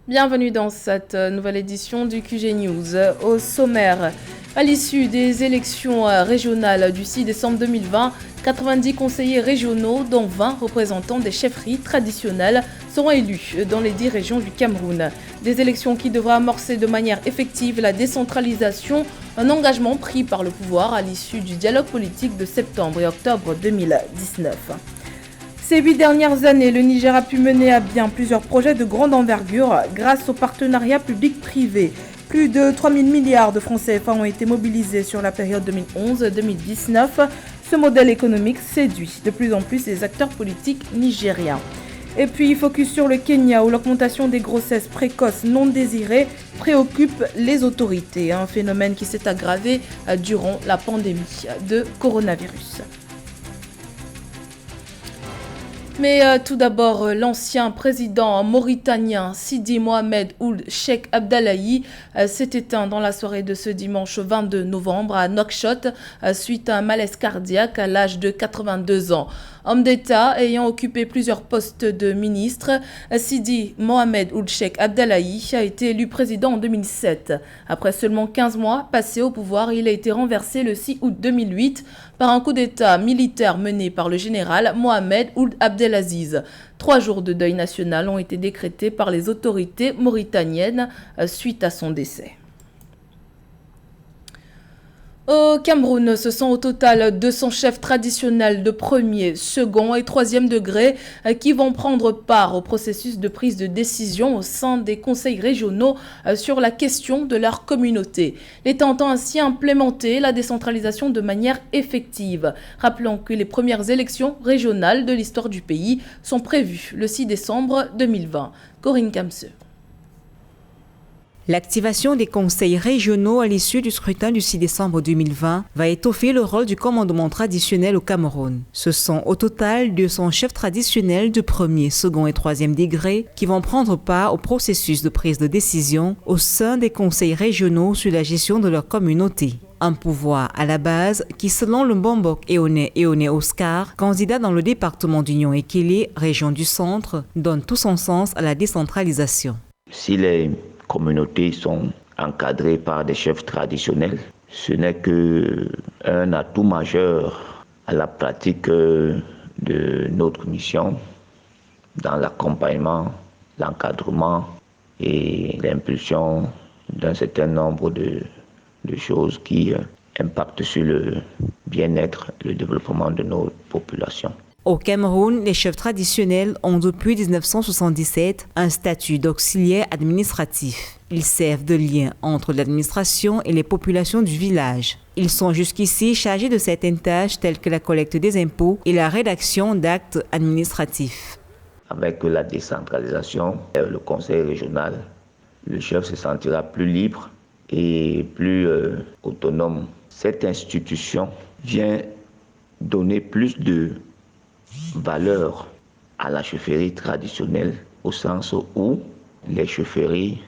Bienvenue dans cette nouvelle édition du QG News. Au sommaire, à l'issue des élections régionales du 6 décembre 2020, 90 conseillers régionaux, dont 20 représentants des chefferies traditionnelles, seront élus dans les 10 régions du Cameroun. Des élections qui devraient amorcer de manière effective la décentralisation, un engagement pris par le pouvoir à l'issue du dialogue politique de septembre et octobre 2019. Ces 8 dernières années, le Niger a pu mener à bien plusieurs projets de grande envergure grâce au partenariat public-privé. Plus de 3 000 milliards de francs CFA ont été mobilisés sur la période 2011-2019. Ce modèle économique séduit de plus en plus les acteurs politiques nigériens. Et puis, focus sur le Kenya où l'augmentation des grossesses précoces non désirées préoccupe les autorités. Un phénomène qui s'est aggravé durant la pandémie de coronavirus. Mais tout d'abord, l'ancien président mauritanien Sidi Mohamed Ould Cheikh Abdallahi s'est éteint dans la soirée de ce dimanche 22 novembre à Nouakchott suite à un malaise cardiaque à l'âge de 82 ans. Homme d'État ayant occupé plusieurs postes de ministre, Sidi Mohamed Ould Cheikh Abdallahi a été élu président en 2007. Après seulement 15 mois passés au pouvoir, il a été renversé le 6 août 2008 par un coup d'État militaire mené par le général Mohamed Ould Abdelaziz. 3 jours de deuil national ont été décrétés par les autorités mauritaniennes suite à son décès. Au Cameroun, ce sont au total 200 chefs traditionnels de premier, second et troisième degré qui vont prendre part au processus de prise de décision au sein des conseils régionaux sur la question de leur communauté. L'État entend ainsi implémenter la décentralisation de manière effective. Rappelons que les premières élections régionales de l'histoire du pays sont prévues le 6 décembre 2020. Corinne Kamse. L'activation des conseils régionaux à l'issue du scrutin du 6 décembre 2020 va étoffer le rôle du commandement traditionnel au Cameroun. Ce sont au total 200 chefs traditionnels de premier, second et troisième degré qui vont prendre part au processus de prise de décision au sein des conseils régionaux sur la gestion de leur communauté. Un pouvoir à la base qui, selon le Mbombok Eone Oscar, candidat dans le département d'Union Ekele, région du centre, donne tout son sens à la décentralisation. Si les communautés sont encadrées par des chefs traditionnels, ce n'est qu'un atout majeur à la pratique de notre mission dans l'accompagnement, l'encadrement et l'impulsion d'un certain nombre de choses qui impactent sur le bien-être et le développement de nos populations. Au Cameroun, les chefs traditionnels ont depuis 1977 un statut d'auxiliaire administratif. Ils servent de lien entre l'administration et les populations du village. Ils sont jusqu'ici chargés de certaines tâches telles que la collecte des impôts et la rédaction d'actes administratifs. Avec la décentralisation, le conseil régional, le chef se sentira plus libre et plus autonome. Cette institution vient donner plus de valeur à la chefferie traditionnelle au sens où les chefferies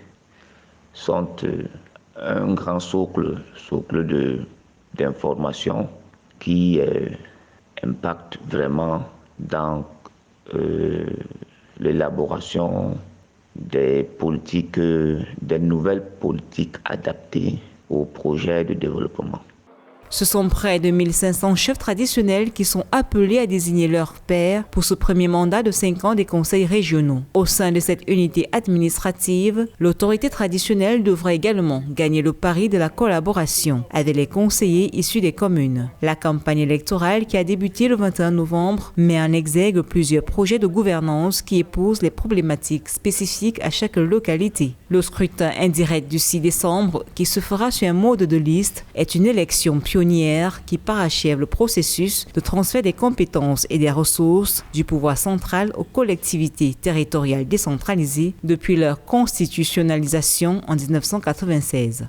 sont un grand socle d'informations qui impactent vraiment dans l'élaboration des politiques, des nouvelles politiques adaptées aux projets de développement. Ce sont près de 1500 chefs traditionnels qui sont appelés à désigner leurs pairs pour ce premier mandat de 5 ans des conseils régionaux. Au sein de cette unité administrative, l'autorité traditionnelle devra également gagner le pari de la collaboration avec les conseillers issus des communes. La campagne électorale qui a débuté le 21 novembre met en exergue plusieurs projets de gouvernance qui épousent les problématiques spécifiques à chaque localité. Le scrutin indirect du 6 décembre, qui se fera sur un mode de liste, est une élection pionnière qui parachève le processus de transfert des compétences et des ressources du pouvoir central aux collectivités territoriales décentralisées depuis leur constitutionnalisation en 1996.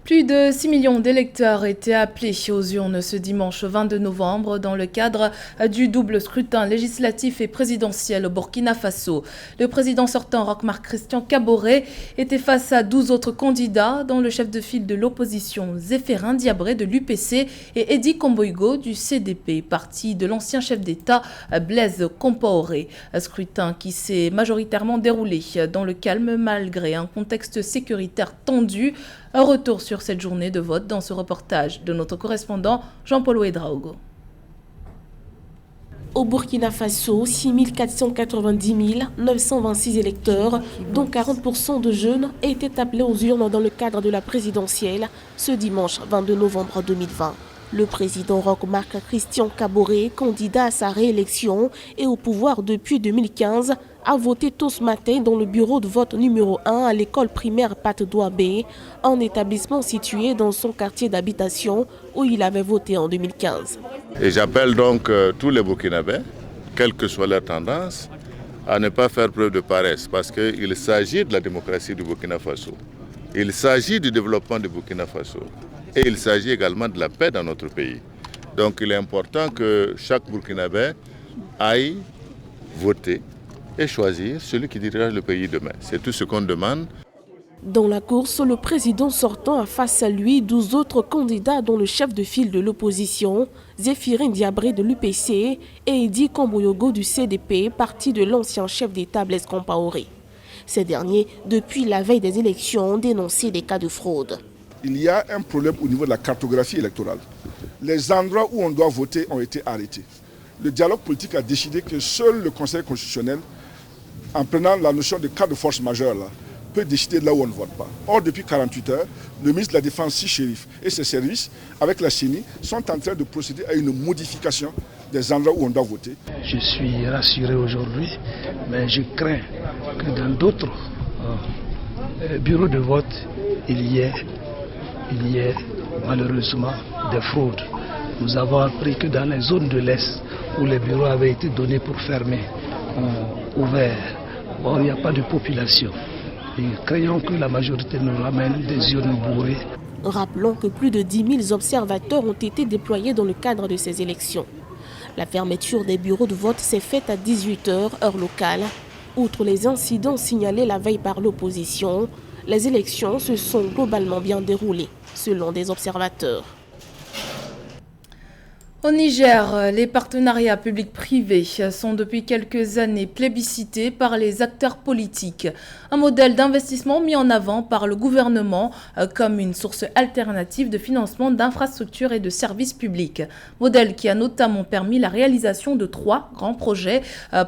Plus de 6 millions d'électeurs étaient appelés aux urnes ce dimanche 22 novembre dans le cadre du double scrutin législatif et présidentiel au Burkina Faso. Le président sortant, Roch-Marc Christian Kaboré, était face à 12 autres candidats, dont le chef de file de l'opposition Zéphirin Diabré de l'UPC et Eddy Komboigo du CDP, parti de l'ancien chef d'État Blaise Compaoré. Un scrutin qui s'est majoritairement déroulé dans le calme malgré un contexte sécuritaire tendu. Un retour sur cette journée de vote dans ce reportage de notre correspondant Jean-Paul Ouedraogo. Au Burkina Faso, 6 490 926 électeurs, dont 40% de jeunes, étaient appelés aux urnes dans le cadre de la présidentielle ce dimanche 22 novembre 2020. Le président Roch-Marc Christian Kaboré, candidat à sa réélection et au pouvoir depuis 2015, a voté tôt ce matin dans le bureau de vote numéro 1 à l'école primaire Pat-Douabé, un établissement situé dans son quartier d'habitation où il avait voté en 2015. Et j'appelle donc tous les Burkinabés, quelle que soit leur tendance, à ne pas faire preuve de paresse parce qu'il s'agit de la démocratie du Burkina Faso. Il s'agit du développement du Burkina Faso. Et il s'agit également de la paix dans notre pays. Donc il est important que chaque Burkinabé aille voter et choisir celui qui dirigera le pays demain. C'est tout ce qu'on demande. Dans la course, le président sortant a face à lui 12 autres candidats dont le chef de file de l'opposition, Zéphirin Diabré de l'UPC et Eddy Komboigo du CDP, parti de l'ancien chef d'État Blaise Compaoré. Ces derniers, depuis la veille des élections, ont dénoncé des cas de fraude. Il y a un problème au niveau de la cartographie électorale. Les endroits où on doit voter ont été arrêtés. Le dialogue politique a décidé que seul le Conseil constitutionnel, en prenant la notion de cas de force majeure, peut décider de là où on ne vote pas. Or, depuis 48 heures, le ministre de la Défense, Shérif, et ses services, avec la CENI, sont en train de procéder à une modification des endroits où on doit voter. Je suis rassuré aujourd'hui, mais je crains que dans d'autres bureaux de vote, il y ait malheureusement des fraudes. Nous avons appris que dans les zones de l'Est, où les bureaux avaient été donnés pour fermer, ouverts, il n'y a pas de population. Et craignons que la majorité nous ramène des urnes bourrées. Rappelons que plus de 10 000 observateurs ont été déployés dans le cadre de ces élections. La fermeture des bureaux de vote s'est faite à 18 h, heure locale. Outre les incidents signalés la veille par l'opposition, les élections se sont globalement bien déroulées, selon des observateurs. Au Niger, les partenariats publics-privés sont depuis quelques années plébiscités par les acteurs politiques. Un modèle d'investissement mis en avant par le gouvernement comme une source alternative de financement d'infrastructures et de services publics. Modèle qui a notamment permis la réalisation de 3 grands projets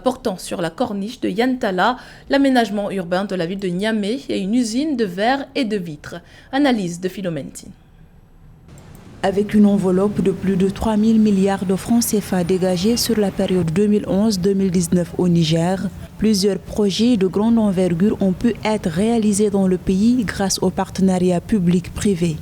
portant sur la corniche de Yantala, l'aménagement urbain de la ville de Niamey et une usine de verre et de vitres. Analyse de Philomentine. Avec une enveloppe de plus de 3 000 milliards de francs CFA dégagés sur la période 2011-2019 au Niger, plusieurs projets de grande envergure ont pu être réalisés dans le pays grâce au partenariat public-privé.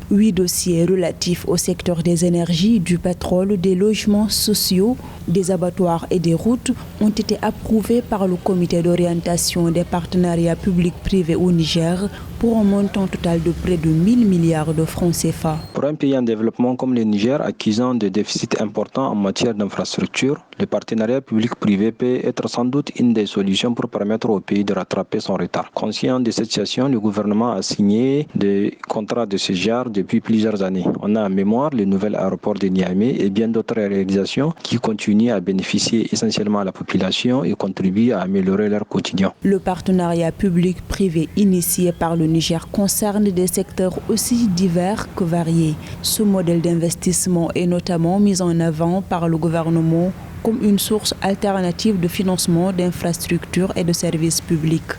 8 dossiers relatifs au secteur des énergies, du pétrole, des logements sociaux, des abattoirs et des routes ont été approuvés par le comité d'orientation des partenariats publics-privés au Niger pour un montant total de près de 1 000 milliards de francs CFA. Pour un pays en développement comme le Niger, accusant des déficits importants en matière d'infrastructure, le partenariat public-privé peut être sans doute une des solutions pour permettre au pays de rattraper son retard. Conscient de cette situation, le gouvernement a signé des contrats de ce genre depuis plusieurs années. On a en mémoire le nouvel aéroport de Niamey et bien d'autres réalisations qui continuent à bénéficier essentiellement à la population et contribuent à améliorer leur quotidien. Le partenariat public-privé initié par le Niger concerne des secteurs aussi divers que variés. Ce modèle d'investissement est notamment mis en avant par le gouvernement comme une source alternative de financement d'infrastructures et de services publics.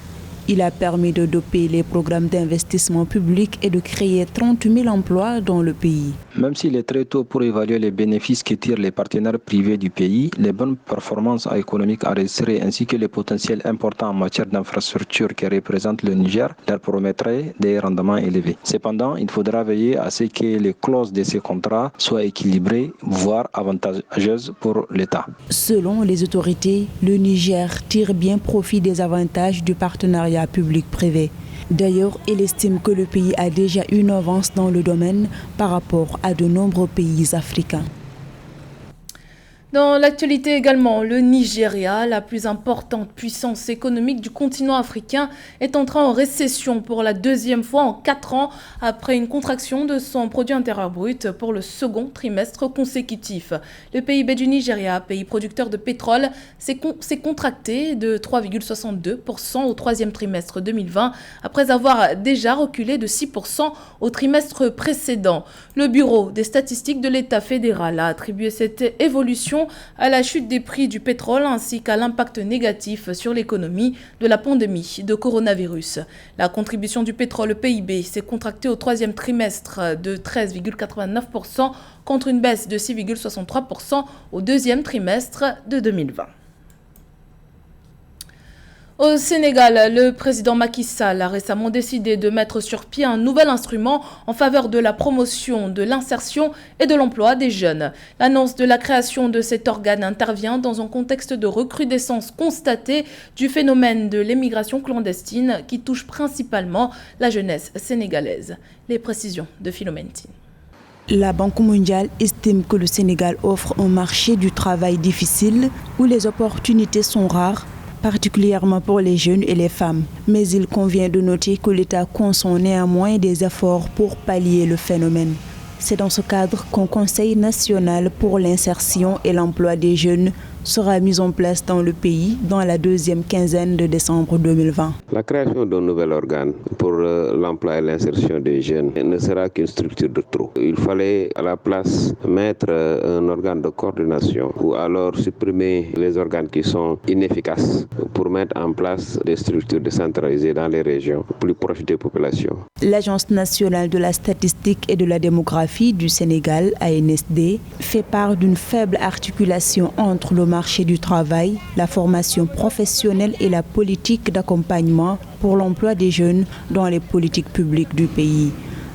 Il a permis de doper les programmes d'investissement public et de créer 30 000 emplois dans le pays. Même s'il est très tôt pour évaluer les bénéfices que tirent les partenaires privés du pays, les bonnes performances économiques enregistrées ainsi que les potentiels importants en matière d'infrastructures que représente le Niger leur promettraient des rendements élevés. Cependant, il faudra veiller à ce que les clauses de ces contrats soient équilibrées, voire avantageuses pour l'État. Selon les autorités, le Niger tire bien profit des avantages du partenariat public-privé. D'ailleurs, il estime que le pays a déjà une avance dans le domaine par rapport à de nombreux pays africains. Dans l'actualité également, le Nigeria, la plus importante puissance économique du continent africain, est entré en récession pour la deuxième fois en 4 ans après une contraction de son produit intérieur brut pour le second trimestre consécutif. Le PIB du Nigeria, pays producteur de pétrole, s'est contracté de 3,62% au troisième trimestre 2020 après avoir déjà reculé de 6% au trimestre précédent. Le Bureau des statistiques de l'État fédéral a attribué cette évolution à la chute des prix du pétrole ainsi qu'à l'impact négatif sur l'économie de la pandémie de coronavirus. La contribution du pétrole au PIB s'est contractée au troisième trimestre de 13,89% contre une baisse de 6,63% au deuxième trimestre de 2020. Au Sénégal, le président Macky Sall a récemment décidé de mettre sur pied un nouvel instrument en faveur de la promotion, de l'insertion et de l'emploi des jeunes. L'annonce de la création de cet organe intervient dans un contexte de recrudescence constatée du phénomène de l'émigration clandestine qui touche principalement la jeunesse sénégalaise. Les précisions de Philomentine. La Banque mondiale estime que le Sénégal offre un marché du travail difficile où les opportunités sont rares, particulièrement pour les jeunes et les femmes. Mais il convient de noter que l'État consent néanmoins des efforts pour pallier le phénomène. C'est dans ce cadre qu'un Conseil national pour l'insertion et l'emploi des jeunes sera mis en place dans le pays dans la deuxième quinzaine de décembre 2020. La création d'un nouvel organe pour l'emploi et l'insertion des jeunes ne sera qu'une structure de trop. Il fallait à la place mettre un organe de coordination ou alors supprimer les organes qui sont inefficaces pour mettre en place des structures décentralisées dans les régions plus proches des populations. L'Agence nationale de la statistique et de la démographie du Sénégal, ANSD, fait part d'une faible articulation entre le marché du travail, la formation professionnelle et la politique d'accompagnement pour l'emploi des jeunes dans les politiques publiques du pays.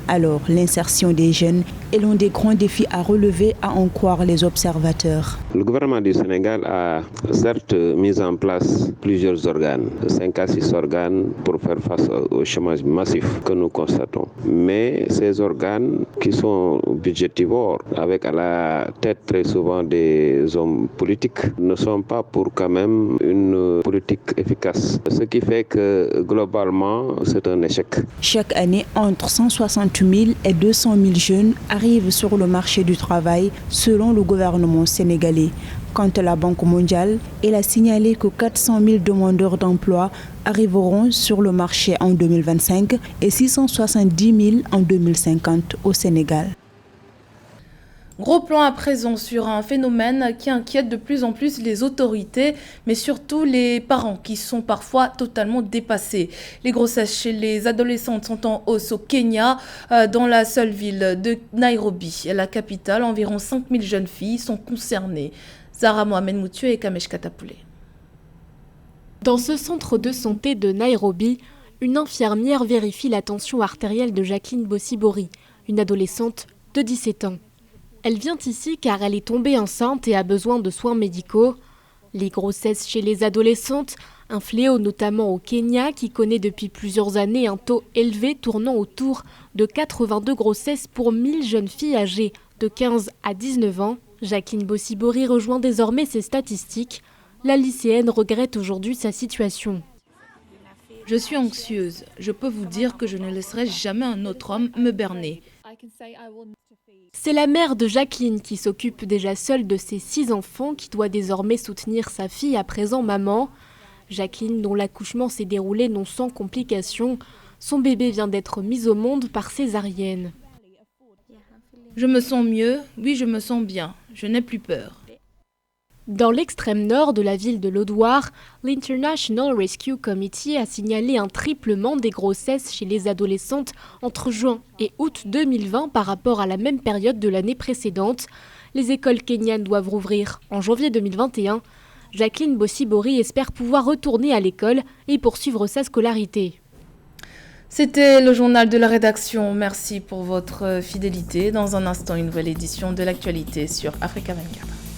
Alors, l'insertion des jeunes est l'un des grands défis à relever, à en croire les observateurs. Le gouvernement du Sénégal a certes mis en place plusieurs organes, 5 à 6 organes pour faire face au chômage massif que nous constatons. Mais ces organes qui sont budgétivores, avec à la tête très souvent des hommes politiques, ne sont pas pour quand même une politique efficace. Ce qui fait que globalement, c'est un échec. Chaque année, entre 160 000 et 200 000 jeunes arrivent sur le marché du travail selon le gouvernement sénégalais. Quant à la Banque mondiale, elle a signalé que 400 000 demandeurs d'emploi arriveront sur le marché en 2025 et 670 000 en 2050 au Sénégal. Gros plan à présent sur un phénomène qui inquiète de plus en plus les autorités, mais surtout les parents qui sont parfois totalement dépassés. Les grossesses chez les adolescentes sont en hausse au Kenya. Dans la seule ville de Nairobi, la capitale, environ 5000 jeunes filles sont concernées. Zara Mohamed Moutieu et Kamesh Katapoulé. Dans ce centre de santé de Nairobi, une infirmière vérifie la tension artérielle de Jacqueline Bossibori, une adolescente de 17 ans. Elle vient ici car elle est tombée enceinte et a besoin de soins médicaux. Les grossesses chez les adolescentes, un fléau notamment au Kenya qui connaît depuis plusieurs années un taux élevé tournant autour de 82 grossesses pour 1000 jeunes filles âgées de 15 à 19 ans. Jacqueline Bossibori rejoint désormais ces statistiques. La lycéenne regrette aujourd'hui sa situation. Je suis anxieuse. Je peux vous dire que je ne laisserai jamais un autre homme me berner. C'est la mère de Jacqueline qui s'occupe déjà seule de ses 6 enfants qui doit désormais soutenir sa fille à présent maman. Jacqueline, dont l'accouchement s'est déroulé non sans complications, son bébé vient d'être mis au monde par césarienne. Je me sens mieux, oui je me sens bien, je n'ai plus peur. Dans l'extrême nord de la ville de l'Audoir, l'International Rescue Committee a signalé un triplement des grossesses chez les adolescentes entre juin et août 2020 par rapport à la même période de l'année précédente. Les écoles kenyanes doivent rouvrir en janvier 2021. Jacqueline Bossibori espère pouvoir retourner à l'école et poursuivre sa scolarité. C'était le journal de la rédaction. Merci pour votre fidélité. Dans un instant, une nouvelle édition de l'actualité sur Africa 24.